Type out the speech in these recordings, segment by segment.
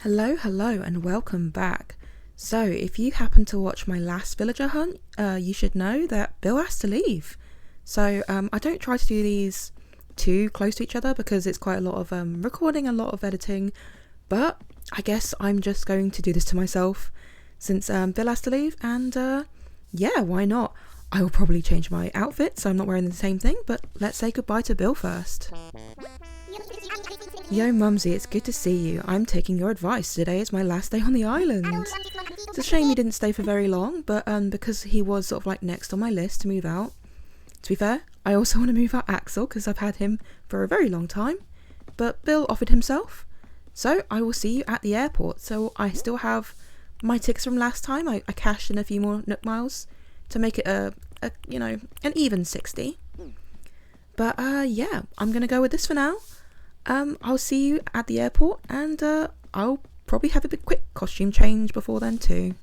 Hello, hello, and welcome back. So, if you happen to watch my last villager hunt, you should know that Bill has to leave. So, I don't try to do these too close to each other because it's quite a lot of recording, a lot of editing. But I guess I'm just going to do this to myself since Bill has to leave, and yeah, why not? I will probably change my outfit so I'm not wearing the same thing, but let's say goodbye to Bill first. Yo Mumsy, it's good to see you. I'm taking your advice. Today is my last day on the island. It's a shame he didn't stay for very long, but because he was sort of like next on my list to move out. To be fair, I also want to move out Axel because I've had him for a very long time, but Bill offered himself. So I will see you at the airport. So I still have my tickets from last time. I cashed in a few more Nook miles to make it an even 60. But yeah, I'm gonna go with this for now. I'll see you at the airport, and I'll probably have a quick costume change before then too.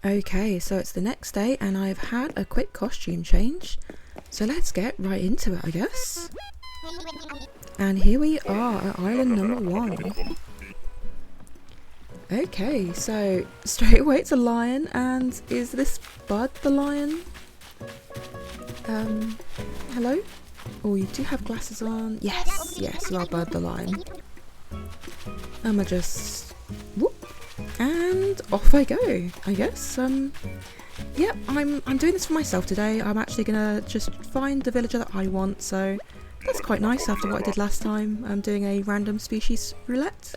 Okay, so it's the next day and I've had a quick costume change. So let's get right into it, I guess. And here we are at island number 1. Okay, so straight away it's a lion, and is this Bud the lion? Hello? Oh, you do have glasses on. Yes, you are Bud the lion. I'ma just whoop, and off I go, I guess. Yep, I'm doing this for myself today. I'm actually gonna just find the villager that I want, so that's quite nice after what I did last time. I'm doing a random species roulette.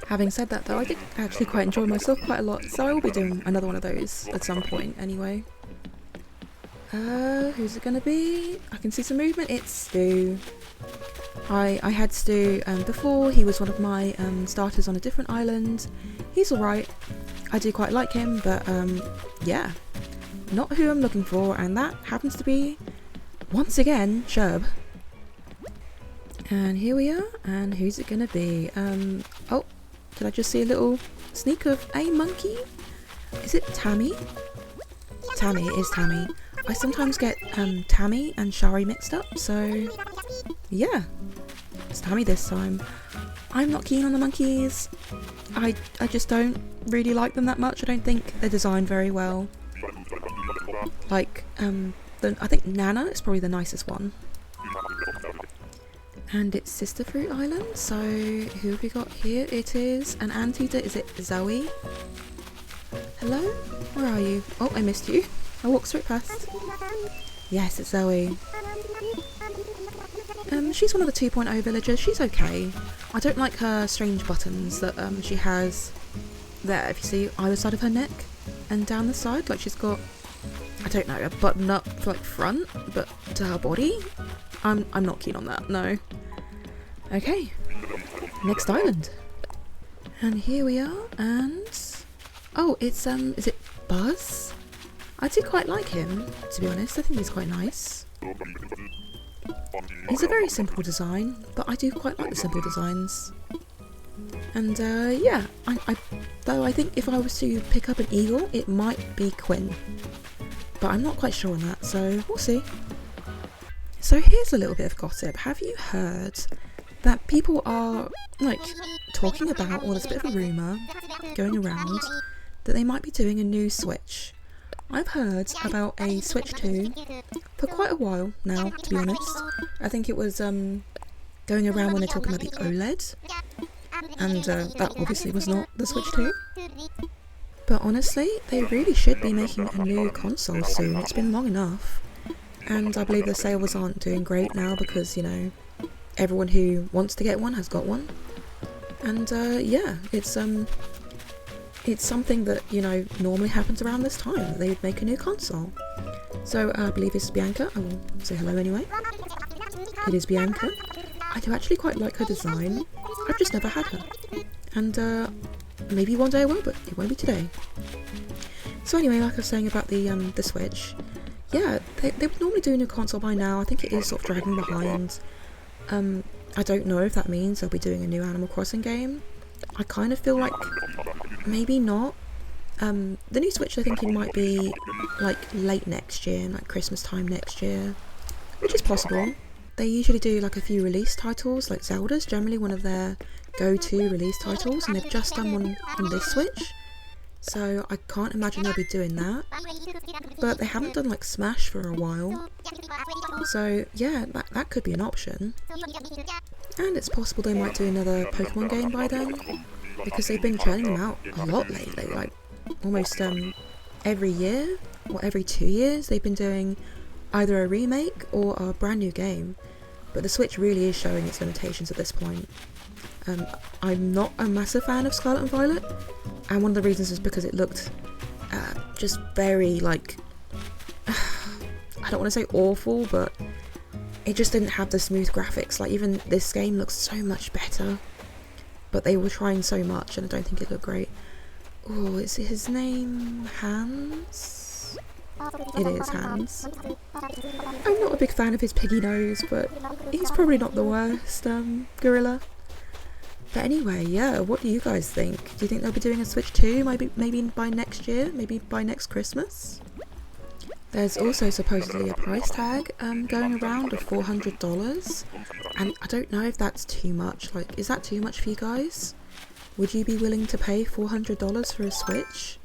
Having said that though, I did actually quite enjoy myself quite a lot, so I will be doing another one of those at some point anyway. Who's it gonna be? I can see some movement. It's Stu. I had Stu before. He was one of my starters on a different island. He's alright. I do quite like him, but yeah, not who I'm looking for, and that happens to be, once again, Sherb. And here we are, and who's it gonna be? Oh, did I just see a little sneak of a monkey? Is it Tammy? Tammy, it is Tammy. I sometimes get Tammy and Shari mixed up, so yeah, it's Tammy this time. I'm not keen on the monkeys. I just don't really like them that much. I don't think they're designed very well. Like, I think Nana is probably the nicest one. And it's Sister Fruit Island, so who have we got here? It is an anteater. Is it Zoe? Hello? Where are you? Oh, I missed you. I walked straight past. Yes, it's Zoe. She's one of the 2.0 villagers. She's okay. I don't like her strange buttons that she has there. If you see either side of her neck and down the side, like she's got, I don't know, a button up for like front, but to her body, I'm not keen on that. No. Okay. Next island. And here we are. And oh, it's is it Buzz? I do quite like him, to be honest. I think he's quite nice. He's a very simple design, but I do quite like the simple designs. And yeah, though I think if I was to pick up an eagle, it might be Quinn. But I'm not quite sure on that, so we'll see. So here's a little bit of gossip. Have you heard that people are, like, talking about, or there's a bit of a rumour going around, that they might be doing a new Switch? I've heard about a Switch 2 for quite a while now, to be honest. I think it was going around when they're talking about the OLED, and that obviously was not the Switch 2. But honestly, they really should be making a new console soon. It's been long enough, and I believe the sales aren't doing great now because, you know, everyone who wants to get one has got one. And yeah, it's something that, you know, normally happens around this time, that they would make a new console. So I believe this is Bianca. I will say hello anyway. It is Bianca. I do actually quite like her design. I've just never had her. And maybe one day I will, but it won't be today. So anyway, like I was saying about the Switch, yeah, they would normally do a new console by now. I think it is sort of dragging behind. I don't know if that means they'll be doing a new Animal Crossing game. I kind of feel like maybe not. The new Switch they're thinking might be like late next year, like Christmas time next year, which is possible. they usually do like a few release titles, like Zelda's generally one of their go-to release titles, and they've just done one on this Switch, so I can't imagine they'll be doing that. But they haven't done like Smash for a while, so yeah, that could be an option. And it's possible they might do another Pokemon game by then, because they've been churning them out a lot lately, like almost every year or every 2 years they've been doing either a remake or a brand new game. But the Switch really is showing its limitations at this point. I'm not a massive fan of Scarlet and Violet, and one of the reasons is because it looked just very like I don't want to say awful, but it just didn't have the smooth graphics. Like even this game looks so much better, but they were trying so much and I don't think it looked great. Oh, is his name Hans? It is Hans. I'm not a big fan of his piggy nose, but he's probably not the worst gorilla. But anyway, yeah, what do you guys think? Do you think they'll be doing a Switch 2 maybe by next year? Maybe by next Christmas? There's also supposedly a price tag going around of $400, and I don't know if that's too much. Like, is that too much for you guys? Would you be willing to pay $400 for a Switch?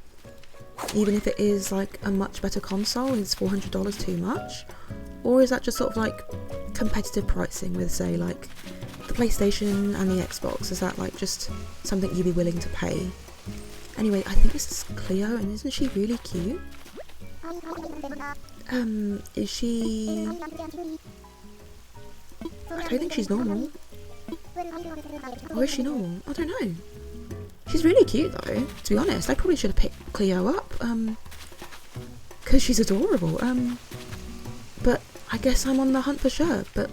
Even if it is like a much better console, is $400 too much? Or is that just sort of like competitive pricing with, say, like the PlayStation and the Xbox? Is that like just something you'd be willing to pay? Anyway, I think this is Cleo, and isn't she really cute? Is she... I don't think she's normal. Or is she normal? I don't know. She's really cute though, to be honest. I probably should have picked Cleo up, because she's adorable. But I guess I'm on the hunt for sure, but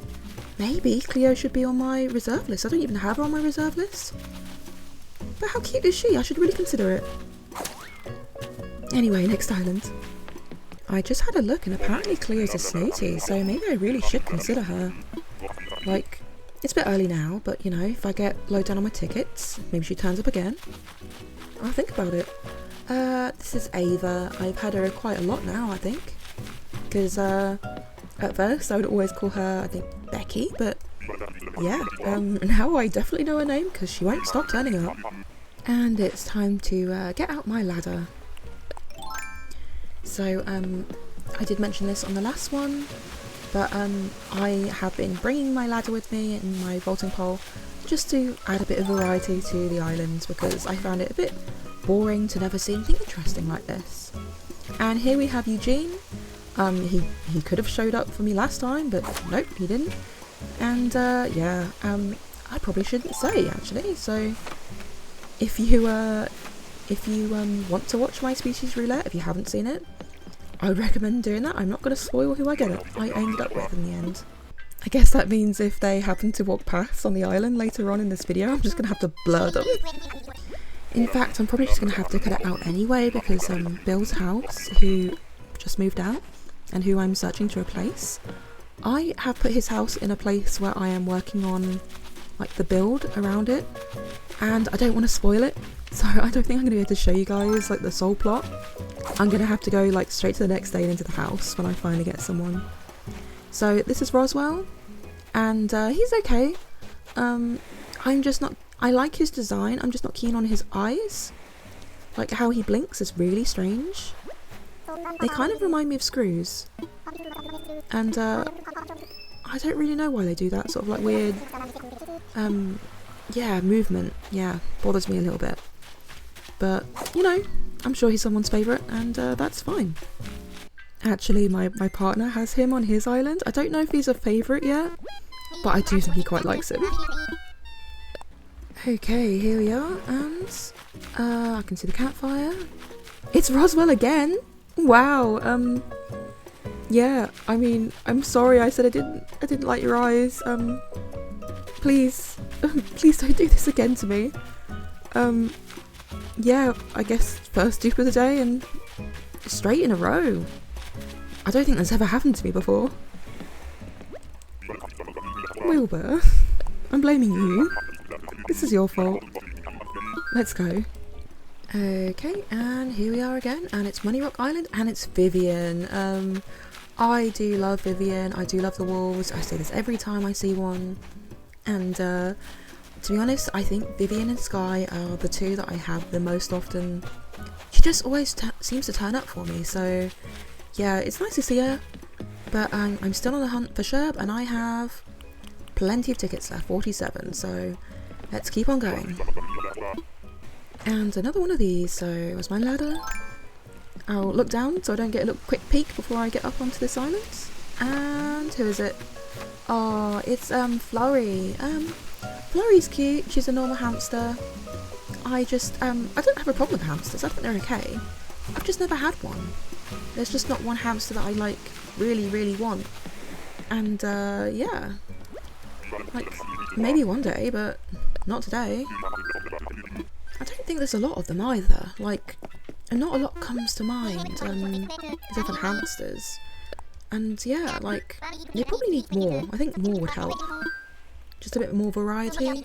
maybe Cleo should be on my reserve list. I don't even have her on my reserve list. But how cute is she? I should really consider it. Anyway, next island. I just had a look and apparently Cleo's a snooty, so maybe I really should consider her. Like, it's a bit early now, but you know, if I get low down on my tickets, maybe she turns up again. I'll think about it. This is Ava. I've had her quite a lot now, I think. Because, at first I would always call her, I think, Becky, but yeah, now I definitely know her name because she won't stop turning up. And it's time to get out my ladder. So, I did mention this on the last one, but I have been bringing my ladder with me and my vaulting pole just to add a bit of variety to the islands, because I found it a bit boring to never see anything interesting like this. And here we have Eugene. He could have showed up for me last time, but nope, he didn't. And yeah, I probably shouldn't say actually. So if you want to watch my species roulette, if you haven't seen it, I would recommend doing that. I'm not going to spoil who I ended up with in the end. I guess that means if they happen to walk past on the island later on in this video, I'm just going to have to blur them. In fact, I'm probably just going to have to cut it out anyway, because Bill's house, who just moved out and who I'm searching to replace, I have put his house in a place where I am working on like the build around it, and I don't want to spoil it, so I don't think I'm going to be able to show you guys like the soul plot. I'm going to have to go like straight to the next day and into the house when I finally get someone. So this is Roswell, and he's okay. I like his design, I'm just not keen on his eyes. Like how he blinks is really strange. They kind of remind me of screws. And I don't really know why they do that, sort of like weird, yeah, movement. Yeah, bothers me a little bit. But, you know, I'm sure he's someone's favourite, and that's fine. Actually, my partner has him on his island. I don't know if he's a favourite yet, but I do think he quite likes him. Okay, here we are, and I can see the campfire. It's Roswell again! Wow, yeah, I mean, I'm sorry I said I didn't like your eyes. Please don't do this again to me. Yeah, I guess first dupe of the day and straight in a row. I don't think that's ever happened to me before. Wilbur, I'm blaming you. This is your fault. Let's go. Okay, and here we are again, and it's Money Rock Island, and it's Vivian. I do love Vivian, I do love the wolves, I say this every time I see one, and to be honest, I think Vivian and Sky are the two that I have the most often. She just always seems to turn up for me, so yeah, it's nice to see her, but I'm still on the hunt for Sherb, and I have plenty of tickets left, 47, so let's keep on going. And another one of these, so where's my ladder? I'll look down so I don't get a little quick peek before I get up onto this island. And who is it? Oh, it's Flurry. Flurry's cute, she's a normal hamster. I don't have a problem with hamsters, I think they're okay. I've just never had one. There's just not one hamster that I like really want. And yeah. Like, maybe one day, but not today. I don't think there's a lot of them either. Like, and not a lot comes to mind, except for hamsters. And yeah, like, they probably need more. I think more would help. Just a bit more variety.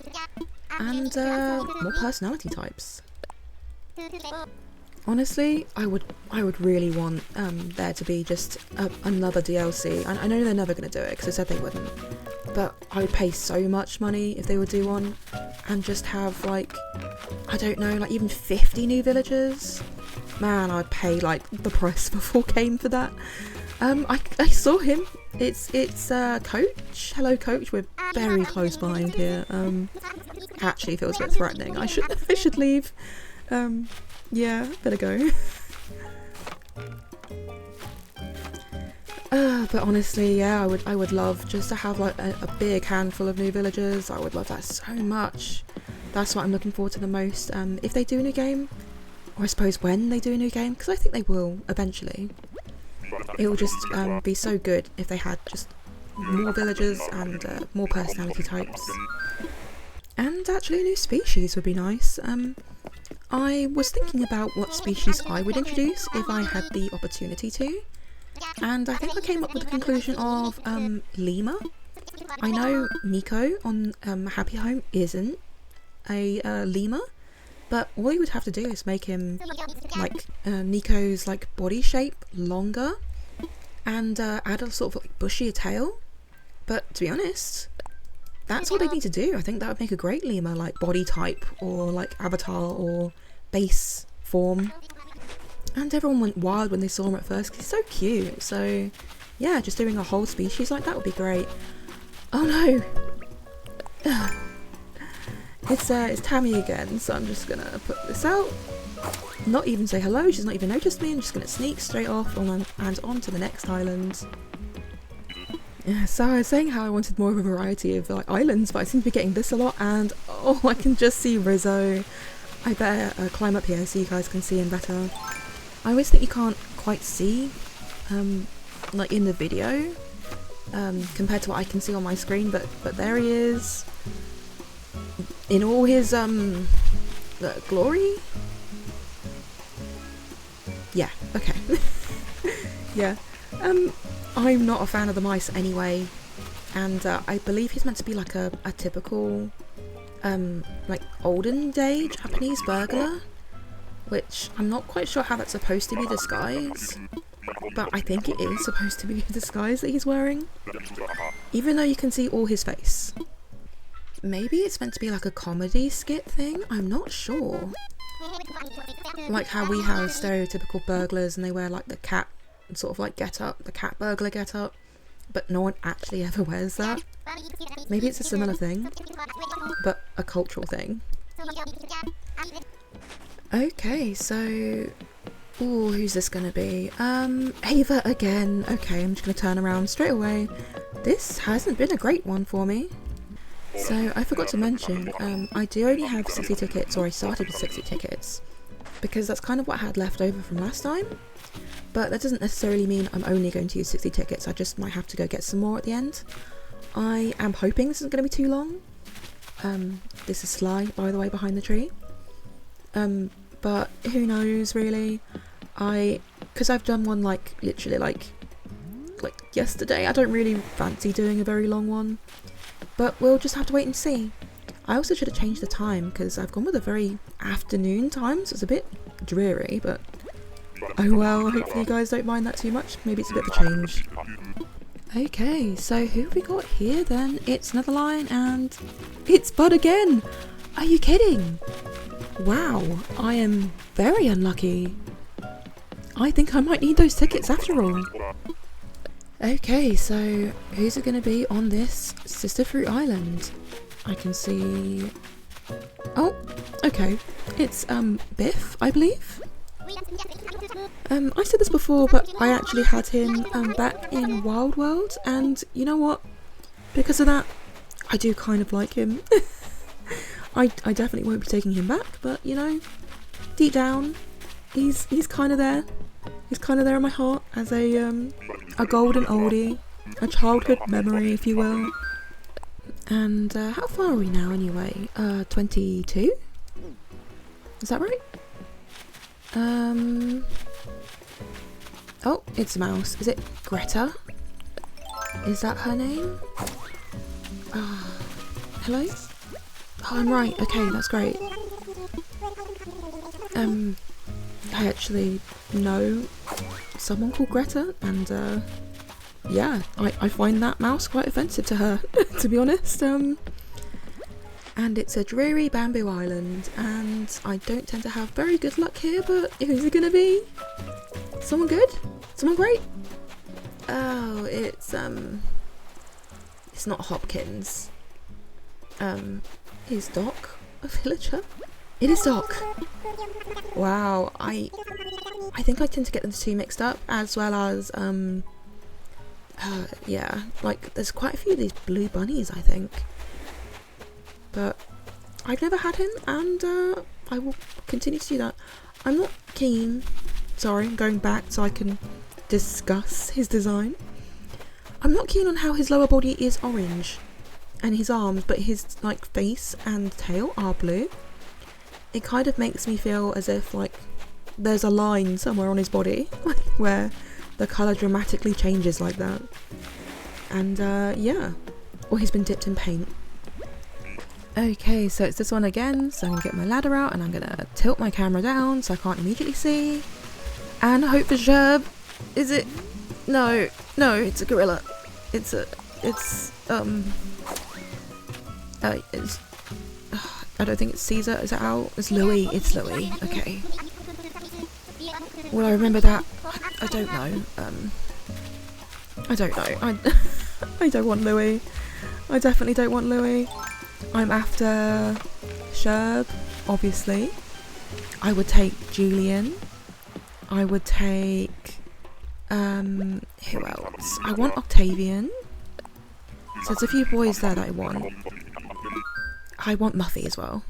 And more personality types. Honestly, I would really want there to be just another DLC. I know they're never going to do it because they said they wouldn't. But I would pay so much money if they would do one. And just have, like, I don't know, like even 50 new villagers. Man, I'd pay like the price of a 4K for that. I saw him. It's Coach. Hello, Coach. We're very close behind here. Actually feels a bit threatening. I should leave. Yeah, better go. But honestly, yeah, I would love just to have like a big handful of new villagers. I would love that so much. That's what I'm looking forward to the most. If they do a new game, or I suppose when they do a new game, because I think they will eventually. It will just be so good if they had just more villagers and more personality types. And actually a new species would be nice. I was thinking about what species I would introduce if I had the opportunity to. And I think I came up with the conclusion of lemur. I know Nico on Happy Home isn't a lemur, but all you would have to do is make him like Nico's like body shape longer and add a sort of like bushier tail. But to be honest, that's all they need to do. I think that would make a great lemur, like body type or like avatar or base form. And everyone went wild when they saw him at first because he's so cute. So yeah, just doing a whole species like that would be great. Oh no! It's Tammy again, so I'm just gonna put this out. Not even say hello, she's not even noticed me. I'm just gonna sneak straight off and on to the next island. Yeah, so I was saying how I wanted more of a variety of like islands, but I seem to be getting this a lot, and oh, I can just see Rizzo. I better climb up here so you guys can see him better. I always think you can't quite see, like in the video, compared to what I can see on my screen, but there he is, in all his glory. Yeah, okay. Yeah, I'm not a fan of the mice anyway, and I believe he's meant to be like a typical, like olden day Japanese burglar. Which I'm not quite sure how that's supposed to be disguised, but I think it is supposed to be a disguise that he's wearing, even though you can see all his face. Maybe it's meant to be like a comedy skit thing, I'm not sure. Like how we have stereotypical burglars and they wear like the cat sort of like get up, the cat burglar get up, but no one actually ever wears that. Maybe it's a similar thing, but a cultural thing. Okay, so ooh, who's this gonna be? Ava again. Okay, I'm just gonna turn around straight away. This hasn't been a great one for me. So I forgot to mention, I do only have 60 tickets, or I started with 60 tickets, because that's kind of what I had left over from last time. But that doesn't necessarily mean I'm only going to use 60 tickets, I just might have to go get some more at the end. I am hoping this isn't going to be too long. This is Sly, by the way, behind the tree. But who knows really. Because I've done one like literally like yesterday, I don't really fancy doing a very long one, but we'll just have to wait and see. I also should have changed the time because I've gone with a very afternoon time, so it's a bit dreary, but Oh well, hopefully you guys don't mind that too much. Maybe it's a bit of a change. Okay, so who have we got here then? It's another lion and it's Bud again! Are you kidding? Wow, I am very unlucky. I think I might need those tickets after all. Okay, so who's it going to be on this Sister Fruit Island? I can see... Oh, okay. It's Biff, I believe. I said this before, but I actually had him back in Wild World, and you know what? Because of that, I do kind of like him. I definitely won't be taking him back, but you know, deep down, he's kind of there. He's kind of there in my heart as a golden oldie, a childhood memory, if you will. And how far are we now anyway? 22? Is that right? Oh, it's a mouse. Is it Greta? Is that her name? Hello? Oh, I'm right. Okay, that's great. I actually know someone called Greta, and yeah, I find that mouse quite offensive to her, to be honest. And it's a dreary bamboo island, and I don't tend to have very good luck here, but who's it gonna be? Someone good? Someone great? Oh, it's not Hopkins. Is Doc a villager? It is Doc. Wow, I think I tend to get the two mixed up, as well as yeah, like there's quite a few of these blue bunnies, I think. But I've never had him, and I will continue to do that. I'm not keen. Sorry, I'm going back so I can discuss his design. I'm not keen on how his lower body is orange and his arms, but his like face and tail are blue. It kind of makes me feel as if like there's a line somewhere on his body where the colour dramatically changes like that. And yeah, or he's been dipped in paint. Okay, so it's this one again, so I'm gonna get my ladder out and I'm gonna tilt my camera down so I can't immediately see. And hope for Gerb. Is it? No, it's a gorilla. It's I don't think it's Caesar. Is it Al? It's Louis. It's Louis. Okay. Will I remember that? I don't know. I don't know. I don't want Louis. I definitely don't want Louis. I'm after Sherb, obviously. I would take Julian. I would take who else? I want Octavian. So there's a few boys there that I want. I want Muffy as well.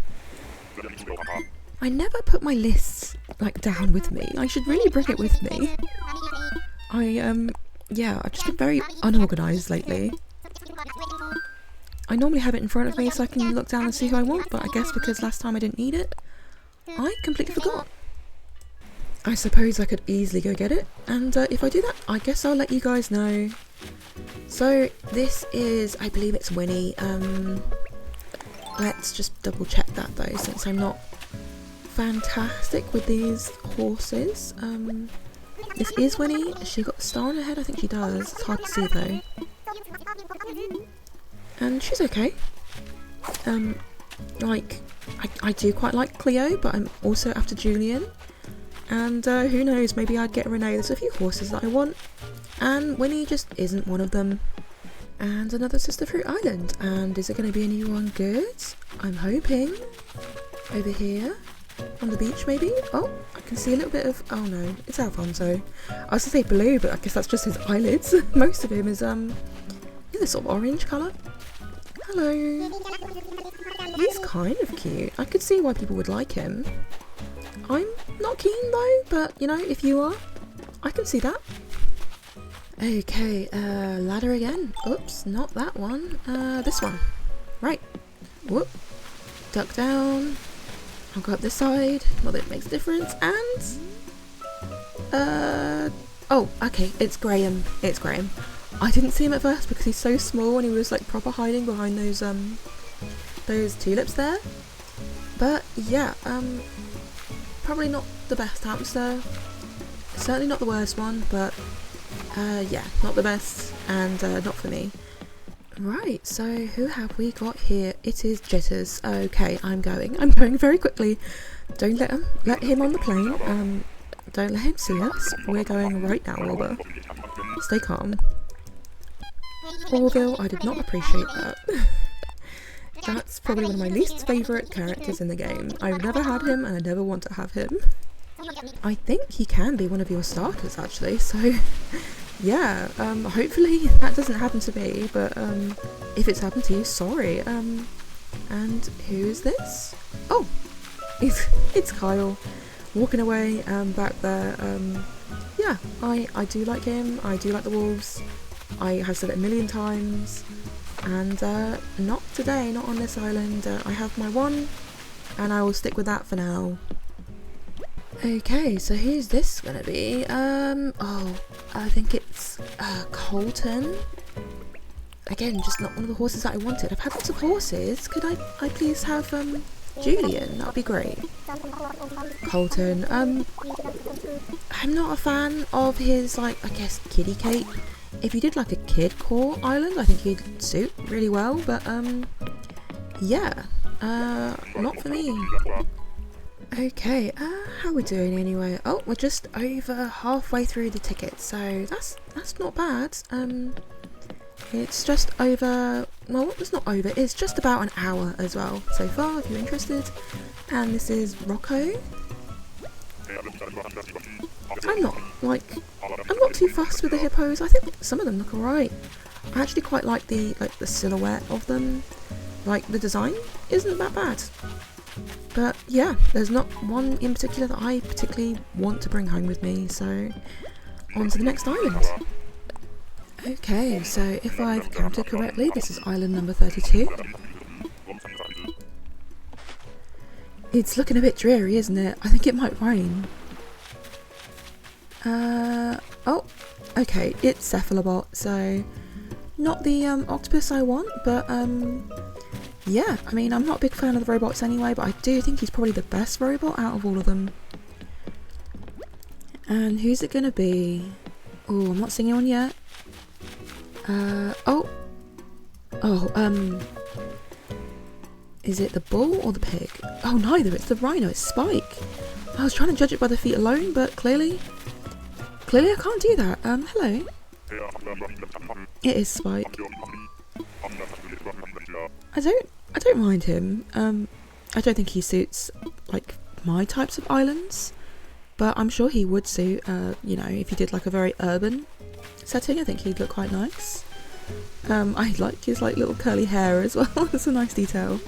I never put my lists like down with me. I should really bring it with me. Yeah, I've just been very unorganised lately. I normally have it in front of me so I can look down and see who I want, but I guess because last time I didn't need it, I completely forgot. I suppose I could easily go get it, and if I do that, I guess I'll let you guys know. So this is, I believe it's Winnie. Let's just double check that though, since I'm not fantastic with these horses. This is Winnie. Has she got a star on her head? I think she does. It's hard to see though. And she's okay. Like, I do quite like Cleo, but I'm also after Julian. And who knows, maybe I'd get Renee. There's a few horses that I want, and Winnie just isn't one of them. And another Sister Fruit Island. And is it going to be anyone good? I'm hoping. Over here. On the beach, maybe? Oh, I can see a little bit of... Oh no, it's Alfonso. I was going to say blue, but I guess that's just his eyelids. Most of him is, this sort of orange colour. Hello. He's kind of cute. I could see why people would like him. I'm not keen though, but you know, if you are, I can see that. Okay, ladder again. Oops, not that one. This one. Right. Whoop. Duck down. I'll go up this side. Not that it makes a difference. And oh, okay, it's Graham. It's Graham. I didn't see him at first because he's so small and he was like proper hiding behind those tulips there. But yeah, probably not the best hamster. Certainly not the worst one, but yeah, not the best, and not for me. Right, so who have we got here? It is Jitters. Okay, I'm going very quickly. Don't let him on the plane. Don't let him see us. We're going right now, Wilbur. Stay calm. Orville, I did not appreciate that. That's probably one of my least favourite characters in the game. I've never had him and I never want to have him. I think he can be one of your starters actually, so yeah, hopefully that doesn't happen to me, but if it's happened to you, sorry. And who is this? Oh, it's Kyle, walking away back there. Yeah, I do like him, I do like the wolves, I have said it a million times, and not today, not on this island. I have my one, and I will stick with that for now. Okay, so who's this gonna be? Oh, I think it's Colton. Again, just not one of the horses that I wanted. I've had lots of horses. Could I please have Julian? That'd be great. Colton. I'm not a fan of his, like, I guess kiddie cape. If you did like a kid core island, I think he'd suit really well, but yeah, not for me. Okay, how are we doing anyway? Oh, we're just over halfway through the ticket, so that's not bad. It's just over, well, it's not over, it's just about an hour as well so far, if you're interested. And this is Rocco. I'm not too fussed with the hippos. I think some of them look alright. I actually quite like the silhouette of them. Like, the design isn't that bad. But yeah, there's not one in particular that I particularly want to bring home with me, so on to the next island. Okay, so if I've counted correctly, this is island number 32. It's looking a bit dreary, isn't it? I think it might rain. Oh, okay, it's Cephalobot, so not the octopus I want, but yeah, I mean, I'm not a big fan of the robots anyway, but I do think he's probably the best robot out of all of them. And who's it gonna be? Oh, I'm not seeing anyone yet. Is it the bull or the pig? Oh, neither, it's the rhino, it's Spike. I was trying to judge it by the feet alone, but clearly I can't do that. Hello. It is Spike. I don't mind him. I don't think he suits like my types of islands, but I'm sure he would suit, you know, if he did like a very urban setting. I think he'd look quite nice. I like his like little curly hair as well. It's a nice detail,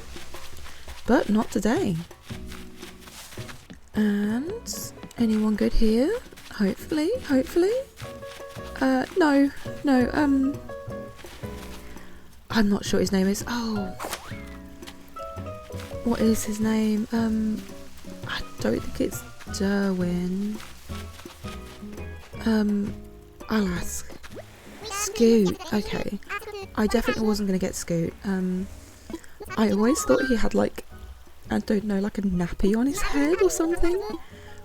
but not today. And anyone good here? Hopefully. No. I'm not sure his name is. Oh, what is his name? I don't think it's Derwin. I'll ask. Scoot. Okay. I definitely wasn't gonna get Scoot. I always thought he had like, I don't know, like a nappy on his head or something.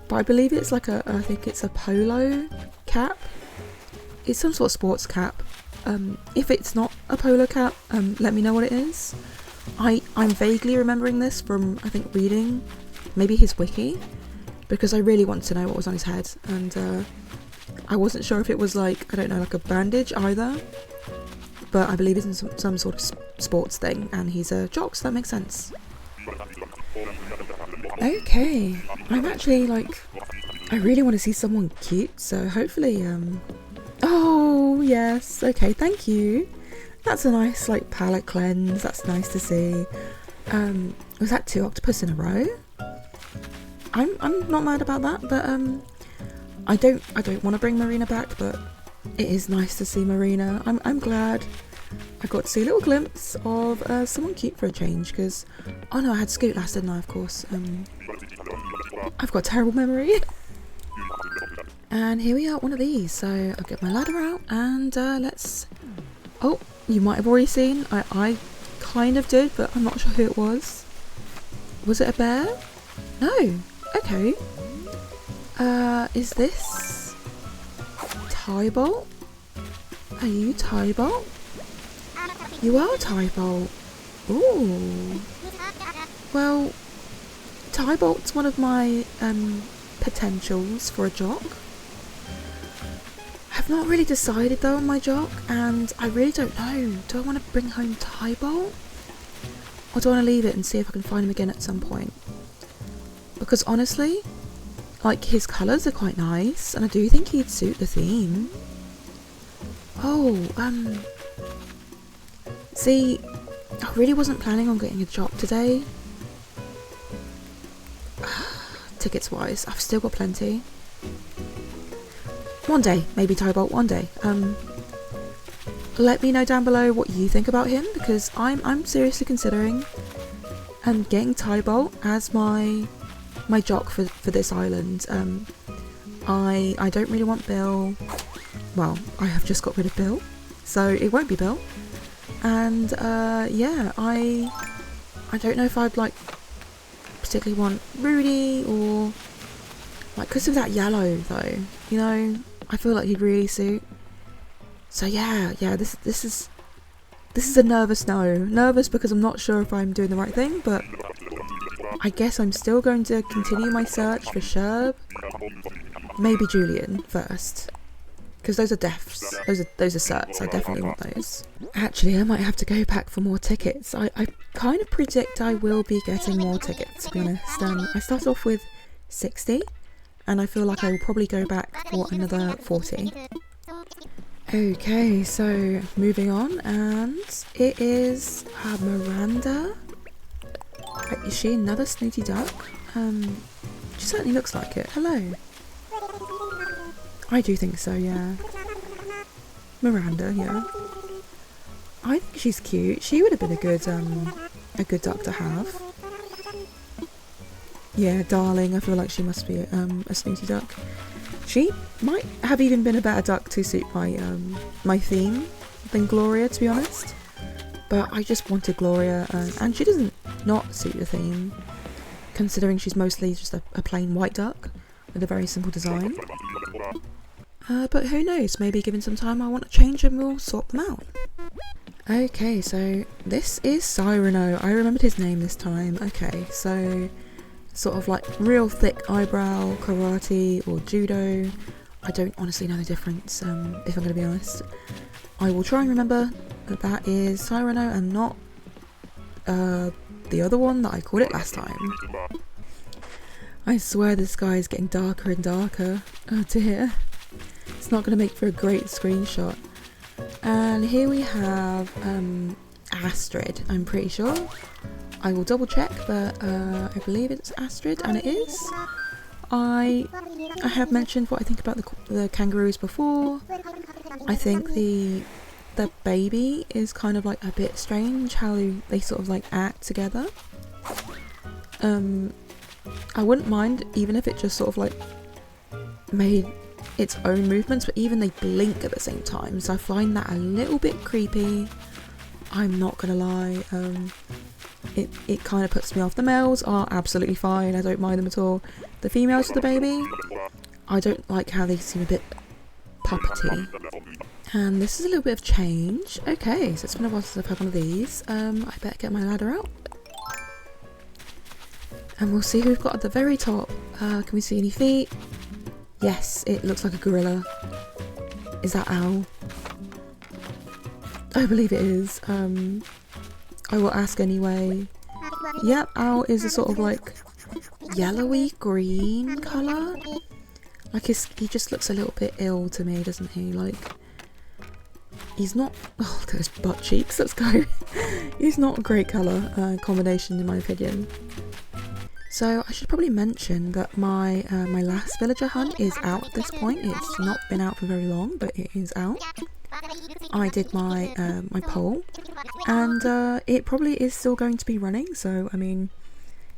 But I believe it's like I think it's a polo cap. It's some sort of sports cap. If it's not a polo cap, let me know what it is. I'm vaguely remembering this from, I think, reading maybe his wiki, because I really want to know what was on his head, and I wasn't sure if it was like, I don't know, like a bandage either, but I believe it's in some sort of sports thing, and he's a jock, so that makes sense. Okay, I'm actually like, I really want to see someone cute, so hopefully, oh yes, okay, thank you. That's a nice like palette cleanse, that's nice to see. Was that 2 octopus in a row? I'm not mad about that, but I don't want to bring Marina back, but it is nice to see Marina. I'm glad I got to see a little glimpse of someone cute for a change, because oh no, I had Scoot last, didn't I? Of course. I've got a terrible memory. And here we are, one of these. So I'll get my ladder out and let's. Oh, you might have already seen. I kind of did, but I'm not sure who it was. Was it a bear? No. Okay. Is this Tybalt? Are you Tybalt? You are Tybalt. Ooh. Well, Tybalt's one of my potentials for a jock. I've not really decided though on my jock, and I really don't know. Do I want to bring home Tybalt? Or do I want to leave it and see if I can find him again at some point? Because honestly, like, his colours are quite nice, and I do think he'd suit the theme. Oh, see, I really wasn't planning on getting a jock today. Tickets wise, I've still got plenty. One day, maybe Tybalt, one day. Let me know down below what you think about him, because I'm seriously considering getting Tybalt as my jock for this island. I don't really want Bill. Well, I have just got rid of Bill, so it won't be Bill. And yeah, I don't know if I'd like particularly want Rudy, or like, because of that yellow though, you know, I feel like he'd really suit. So yeah, this is a nervous no. Nervous because I'm not sure if I'm doing the right thing, but I guess I'm still going to continue my search for Sherb. Maybe Julian first, because those are defs. Those are certs. I definitely want those. Actually, I might have to go back for more tickets. I kind of predict I will be getting more tickets, to be honest. I started off with 60, and I feel like I will probably go back for another 40. Okay, so moving on, and it is Miranda. Is she another snooty duck? She certainly looks like it. Hello. I do think so, yeah. Miranda, yeah. I think she's cute. She would have been a good duck to have. Yeah, darling. I feel like she must be a snooty duck. She might have even been a better duck to suit my theme than Gloria, to be honest. But I just wanted Gloria, and she doesn't not suit the theme, considering she's mostly just a plain white duck with a very simple design. But who knows, maybe given some time I want to change and we'll sort them out. Okay, so this is Cyrano. I remembered his name this time. Okay, so sort of like real thick eyebrow, karate or judo. I don't honestly know the difference, if I'm going to be honest. I will try and remember that that is Cyrano and not the other one that I called it last time. I swear this guy is getting darker and darker. Oh dear. It's not going to make for a great screenshot. And here we have Astrid, I'm pretty sure. I will double check, but I believe it's Astrid, and it is. I have mentioned what I think about the kangaroos before. I think the baby is kind of like a bit strange how they sort of like act together. I wouldn't mind even if it just sort of like made its own movements, but even they blink at the same time, so I find that a little bit creepy. I'm not gonna lie. It kind of puts me off. The males are absolutely fine, I don't mind them at all. The females of the baby, I don't like how they seem a bit puppety. And this is a little bit of change. Okay, so it's been a while since I've had one of these. I better get my ladder out. And we'll see who we've got at the very top. Can we see any feet? Yes, it looks like a gorilla. Is that Owl? I believe it is. I will ask anyway. Yep, Owl is a sort of like yellowy green colour. Like he just looks a little bit ill to me, doesn't he? Like, he's not. Oh, look at his butt cheeks. Let's go. He's not a great colour combination in my opinion. So I should probably mention that my my last villager hunt is out at this point. It's not been out for very long, but it is out. I did my my poll, and it probably is still going to be running. So I mean,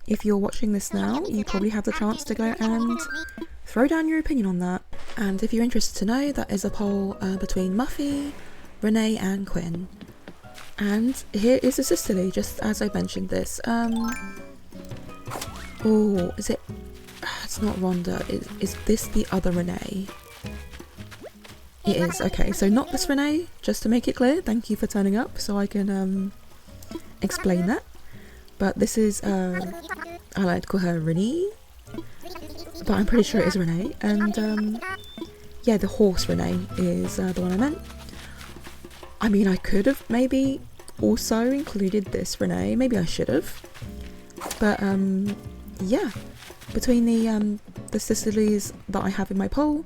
if you're watching this now, you probably have the chance to go and throw down your opinion on that. And if you're interested to know, that is a poll between Muffy, Renee, and Quinn. And here is a sisterly, just as I mentioned this. Oh, is it? It's not Rhonda. Is this the other Renee? It is, okay, so not this Renee, just to make it clear. Thank you for turning up so I can explain that. But this is, I like to call her Renee, but I'm pretty sure it is Renee. And yeah, the horse Renee is the one I meant. I mean, I could have maybe also included this Renee, maybe I should have. But yeah, between the sisterlies that I have in my poll,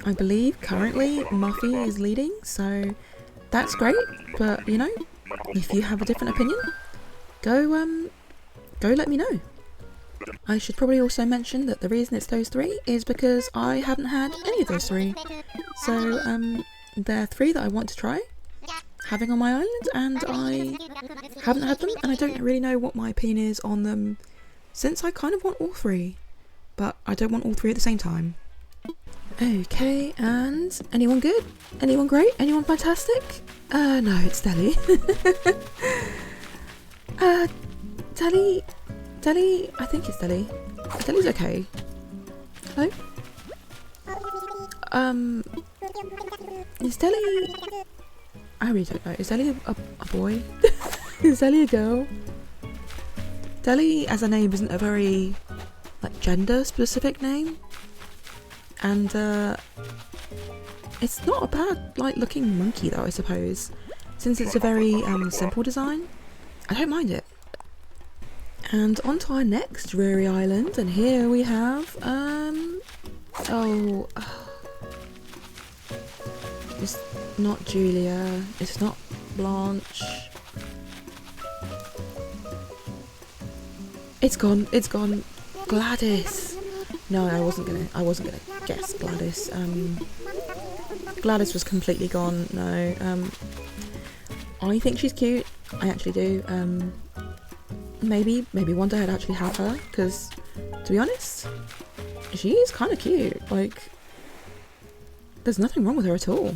I believe currently Muffy is leading, so that's great. But you know, if you have a different opinion, go let me know. I should probably also mention that the reason it's those three is because I haven't had any of those three. So there are three that I want to try having on my island, and I haven't had them, and I don't really know what my opinion is on them, since I kind of want all three, but I don't want all three at the same time. Okay, and anyone good? Anyone great? Anyone fantastic? No, it's Deli. Deli, I think it's Deli. Deli's okay. Hello? Is Deli... I really don't know. Is Deli a boy? Is Deli a girl? Deli as a name isn't a very, like, gender specific name. And it's not a bad, like, looking monkey though, I suppose. Since it's a very simple design, I don't mind it. And on to our next dreary island, and here we have it's not Julia, it's not Blanche. It's gone. Gladys. No, I wasn't gonna guess Gladys. Gladys was completely gone. No. I think she's cute. I actually do. Maybe one day I'd actually have her, because to be honest, she's kind of cute. Like, there's nothing wrong with her at all.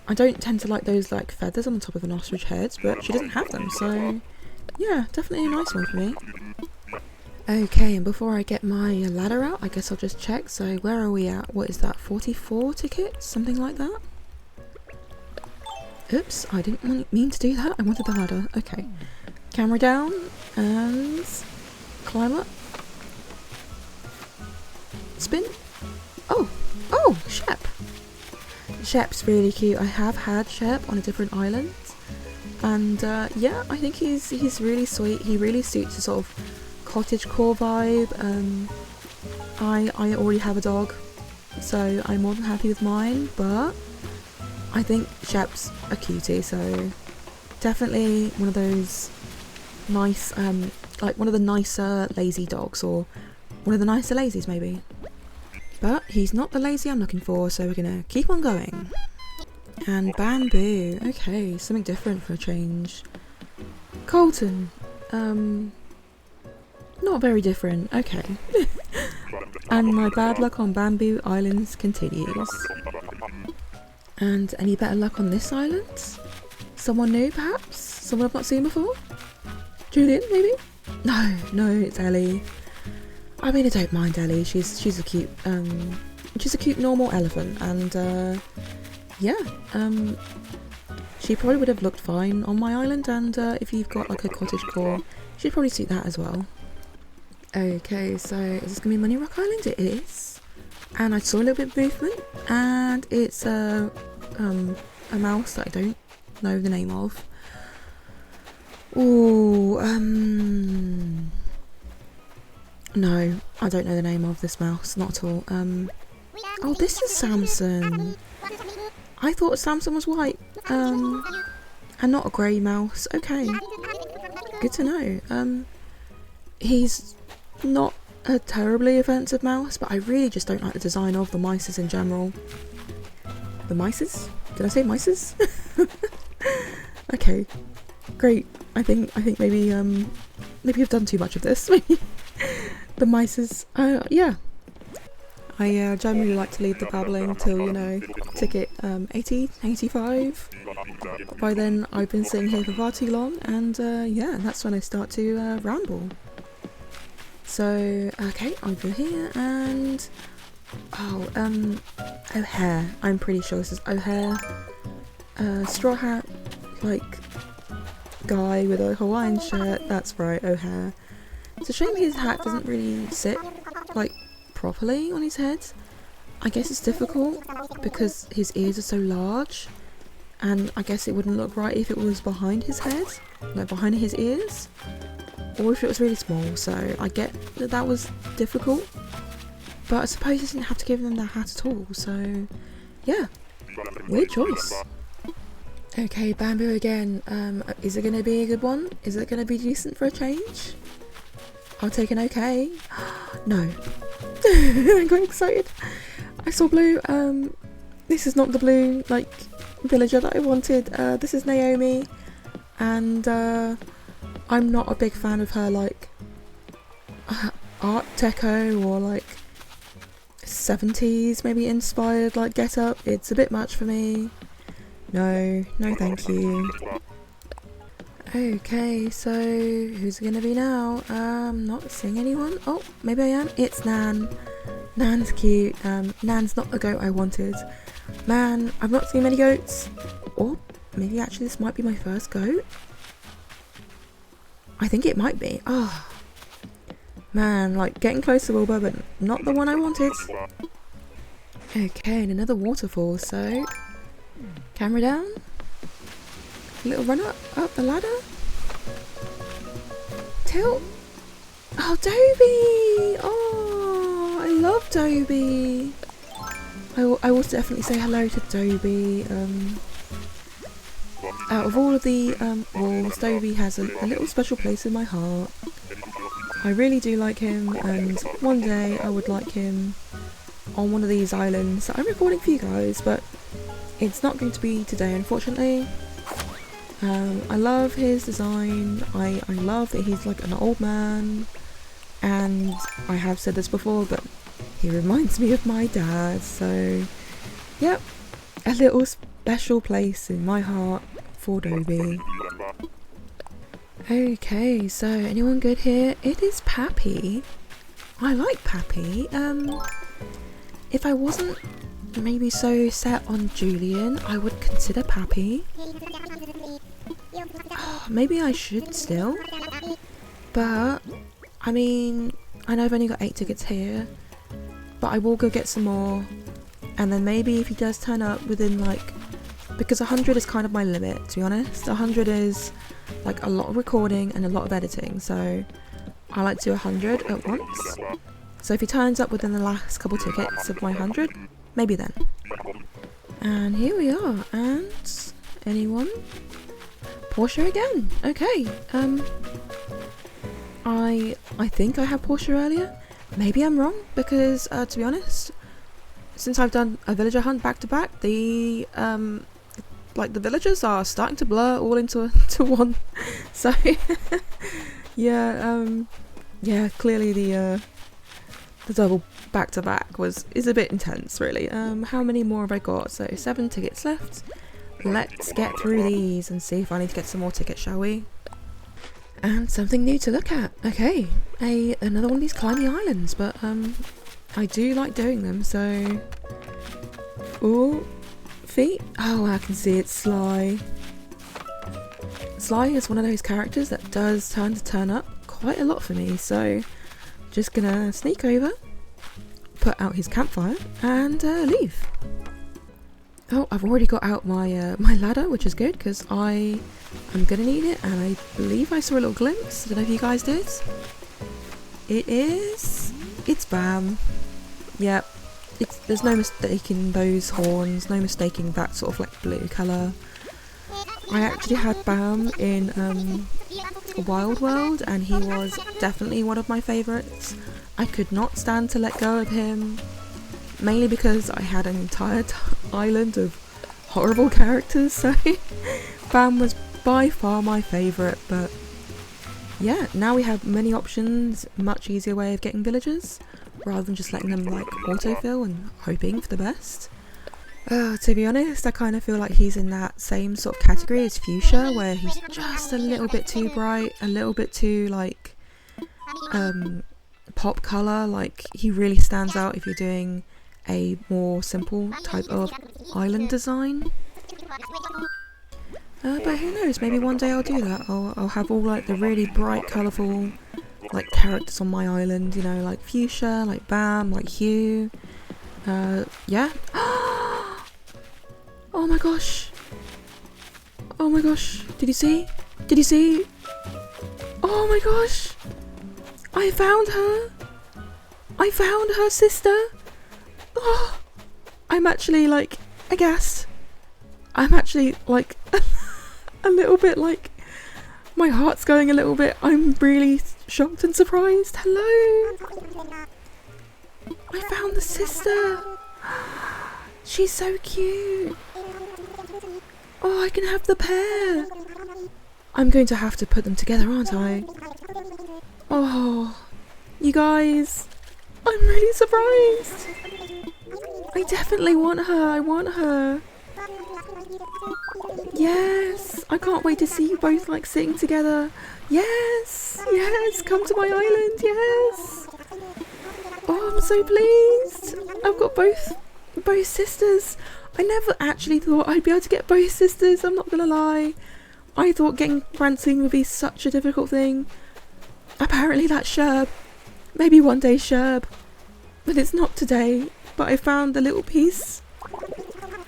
I don't tend to like those like feathers on the top of an ostrich heads, but she doesn't have them, so yeah, definitely a nice one for me. Okay, and before I get my ladder out, I guess I'll just check. So where are we at? What is that, 44 tickets? Something like that? Oops, I didn't mean to do that. I wanted the ladder. Okay. Camera down and climb up. Spin. Oh, Shep. Shep's really cute. I have had Shep on a different island, and yeah, I think he's really sweet. He really suits the sort of cottagecore vibe. I already have a dog, so I'm more than happy with mine, but I think Shep's a cutie, so definitely one of those nice, like one of the nicer lazy dogs, or one of the nicer lazies maybe. But he's not the lazy I'm looking for, so we're gonna keep on going. And bamboo, okay, something different for a change. Colton, not very different, okay. And my bad luck on Bamboo Islands continues. And any better luck on this island? Someone new perhaps? Someone I've not seen before? Julian, maybe? No, it's Ellie. I mean, I don't mind Ellie. She's a cute normal elephant, and yeah, she probably would have looked fine on my island, and if you've got like a cottagecore, she'd probably suit that as well. Okay, so is this gonna be Money Rock Island? It is, and I saw a little bit of movement, and it's a mouse that I don't know the name of. Ooh, no, I don't know the name of this mouse, not at all. Oh, this is Samson. I thought Samson was white, and not a grey mouse. Okay, good to know. He's not a terribly offensive mouse, but I really just don't like the design of the mices in general. The mices? Did I say mices? Okay, great. I think maybe I've done too much of this. The mices. Yeah. I generally like to leave the babbling till, you know, ticket 80, 85. By then I've been sitting here for far too long, and yeah, that's when I start to ramble. So, okay, over here, and Oh, O'Hare. I'm pretty sure this is O'Hare. Straw hat, like, guy with a Hawaiian shirt. That's right, O'Hare. It's a shame his hat doesn't really sit, like, properly on his head. I guess it's difficult because his ears are so large, and I guess it wouldn't look right if it was behind his head, like behind his ears, or if it was really small, so I get that that was difficult. But I suppose he didn't have to give them that hat at all, so yeah, weird choice. Okay, Bamboo again. Is it going to be a good one? Is it going to be decent for a change? I'll take an okay. No. I got excited. I saw blue. This is not the blue, like, villager that I wanted. This is Naomi, and I'm not a big fan of her, like, Art Deco or, like, 70s maybe inspired, like, get up. It's a bit much for me. No thank you. Okay, so who's it gonna be now? Not seeing anyone. Oh, maybe I am. It's Nan. Nan's cute. Nan's not the goat I wanted. Man, I've not seen many goats. Or maybe actually this might be my first goat. I think it might be. Oh, man, like getting close to Wilbur, but not the one I wanted. Okay, and another waterfall, so camera down. A little run up the ladder. Tilt. Oh, Dobie! Oh, I love Dobie. I will definitely say hello to Dobie. Out of all of the wolves, Dobie has a little special place in my heart. I really do like him, and one day I would like him on one of these islands that I'm recording for you guys, but it's not going to be today, unfortunately. I love his design. I love that he's like an old man, and I have said this before, but he reminds me of my dad, so yep, a little special place in my heart for Dobie. Okay, so anyone good here? It is Pappy. I like Pappy. If I wasn't maybe so set on Julian, I would consider Pappy. Maybe I should still, but I mean, I know I've only got 8 tickets here, but I will go get some more, and then maybe if he does turn up within, like, because 100 is kind of my limit, to be honest. 100 is like a lot of recording and a lot of editing, so I like to do 100 at once. So if he turns up within the last couple tickets of my 100, maybe then. And here we are, and anyone? Portia again. Okay. I think I had Portia earlier. Maybe I'm wrong, because to be honest, since I've done a villager hunt back to back, the like the villagers are starting to blur all into one. So yeah, yeah, clearly the double back to back is a bit intense, really. How many more have I got? So 7 tickets left. Let's get through these and see if I need to get some more tickets, shall we? And something new to look at. Okay, another one of these climbing islands, but I do like doing them, so... Ooh, feet? Oh, I can see it's Sly. Sly is one of those characters that does turn up quite a lot for me, so just gonna sneak over, put out his campfire, and leave. Oh, I've already got out my my ladder, which is good because I'm gonna need it, and I believe I saw a little glimpse. I don't know if you guys did. It's Bam. Yep, there's no mistaking those horns, no mistaking that sort of like blue colour. I actually had Bam in Wild World, and he was definitely one of my favourites. I could not stand to let go of him, mainly because I had an entire island of horrible characters, so Bam was by far my favourite. But yeah, now we have many options, much easier way of getting villagers, rather than just letting them like autofill and hoping for the best. To be honest, I kind of feel like he's in that same sort of category as Fuchsia, where he's just a little bit too bright, a little bit too like pop colour, like he really stands out if you're doing a more simple type of island design. But who knows, maybe one day I'll do that. I'll have all like the really bright, colourful like characters on my island, you know, like Fuchsia, like Bam, like Hugh. Yeah. Oh my gosh. Oh my gosh. Did you see? Did you see? Oh my gosh. I found her. I found her sister. Oh, I'm actually like aghast. I'm actually like a little bit like, my heart's going a little bit. I'm really shocked and surprised. Hello. I found the sister. She's so cute. Oh, I can have the pair. I'm going to have to put them together, aren't I? Oh, you guys, I'm really surprised. I definitely want her. I want her. Yes, I can't wait to see you both like sitting together. Yes, yes, come to my island. Yes. Oh, I'm so pleased. I've got both sisters. I never actually thought I'd be able to get both sisters, I'm not gonna lie. I thought getting Francine would be such a difficult thing. Apparently that's Sherb. Maybe one day Sherb. But it's not today. But I found a little piece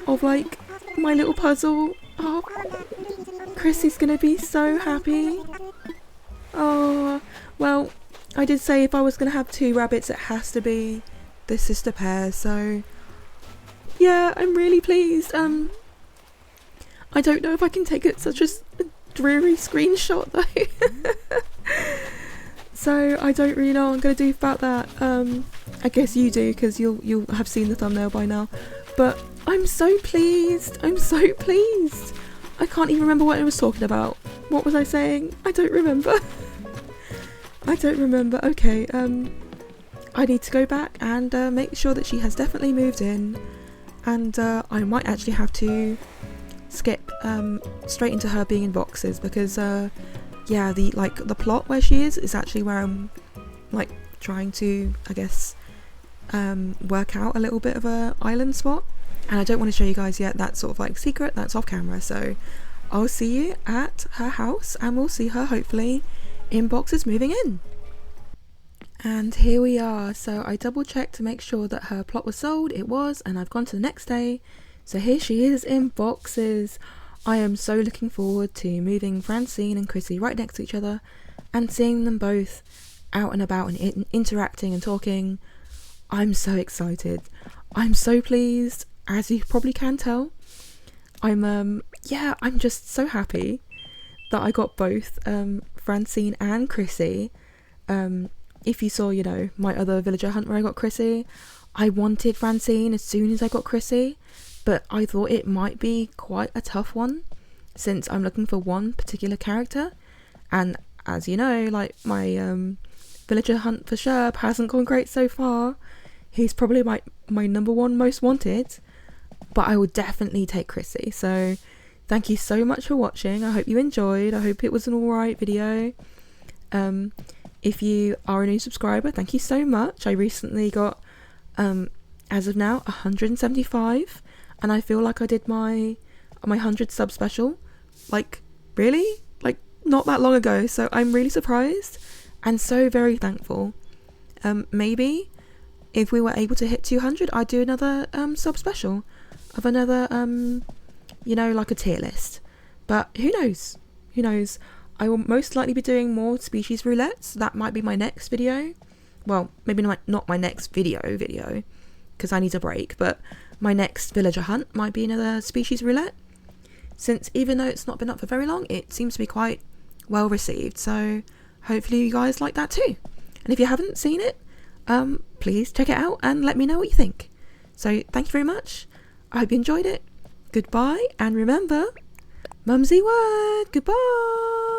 of like my little puzzle. Oh, Chrissy's gonna be so happy. Oh, well, I did say if I was gonna have 2 rabbits, it has to be the sister pair, so yeah, I'm really pleased. I don't know if I can take it such a dreary screenshot though. So I don't really know what I'm gonna do about that. I guess you do, because you'll have seen the thumbnail by now. But I'm so pleased. I'm so pleased. I can't even remember what I was talking about. What was I saying? I don't remember. I don't remember. Okay. I need to go back and make sure that she has definitely moved in. And I might actually have to skip straight into her being in boxes, because yeah, the plot where she is actually where I'm like trying to, I guess, work out a little bit of a island spot, and I don't want to show you guys yet. That's sort of like secret, that's off camera, so I'll see you at her house and we'll see her hopefully in boxes moving in. And here we are. So I double checked to make sure that her plot was sold. It was, and I've gone to the next day. So here she is in boxes. I am so looking forward to moving Francine and Chrissy right next to each other and seeing them both out and about and interacting and talking. I'm so excited. I'm so pleased, as you probably can tell. I'm just so happy that I got both Francine and Chrissy. If you saw, you know, my other villager hunt where I got Chrissy, I wanted Francine as soon as I got Chrissy, but I thought it might be quite a tough one since I'm looking for one particular character, and as you know, like, my villager hunt for Sherb hasn't gone great so far. He's probably my number 1 most wanted, but I would definitely take Chrissy. So thank you so much for watching. I hope you enjoyed. I hope it was an alright video. If you are a new subscriber, thank you so much. I recently got, as of now, 175, and I feel like I did my 100 sub special, like, really? Like, not that long ago, so I'm really surprised and so very thankful. Maybe if we were able to hit 200, I'd do another sub special of another, you know, like a tier list. But who knows? Who knows? I will most likely be doing more species roulettes. That might be my next video. Well, maybe not my next video, because I need a break, but my next villager hunt might be another species roulette. Since even though it's not been up for very long, it seems to be quite well received. So hopefully you guys like that too. And if you haven't seen it, please check it out and let me know what you think. So thank you very much. I hope you enjoyed it. Goodbye, and remember, MumsyWord. Goodbye.